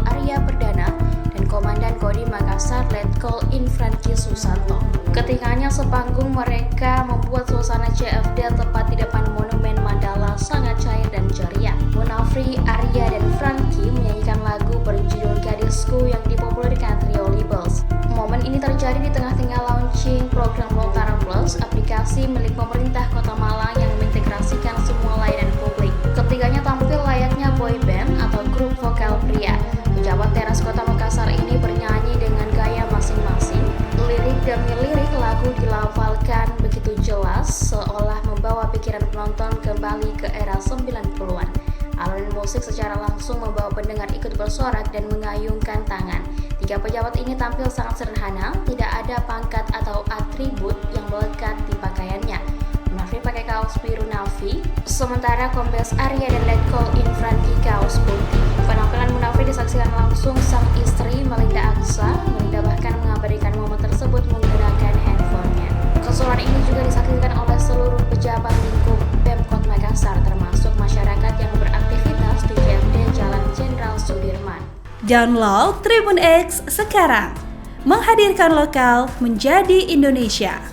Arya Perdana dan Komandan Kodim Makassar Letkol Infranki Susanto. Ketiganya sepanggung mereka membuat suasana CFD tepat di depan Monumen Mandala sangat cair dan ceria. Munafri, Arya, dan Franky menyanyikan lagu berjudul Gadisku yang dipopulerkan trio Libels. Momen ini terjadi di tengah-tengah launching program Lontaran Plus, aplikasi milik pemerintah Kota Malang yang mengintegrasikan semua layanan publik. Ketiganya tampil layaknya boy band atau grup vokal pria. Pejabat teras Kota Makassar ini bernyanyi dengan gaya masing-masing. Lirik demi lirik lagu dilafalkan begitu jelas, seolah membawa pikiran penonton kembali ke era 90-an. Alunan musik secara langsung membawa pendengar ikut bersorak dan mengayungkan tangan. Tiga pejabat ini tampil sangat sederhana, tidak ada pangkat atau atribut yang melekat di pakaiannya. Munafri pakai kaos biru navy, sementara Kombes Arya dan Letkol Infranki kaos putih. Penampilan Munafri disaksikan langsung sang istri Melinda Aksa. Melinda bahkan mengabadikan momen tersebut menggunakan handphonenya. Keseruan ini juga disaksikan oleh seluruh pejabat lingkup Pemkot Makassar, termasuk masyarakat yang beraktivitas di CFD Jalan Jenderal Sudirman. Download Tribun X sekarang, menghadirkan lokal menjadi Indonesia.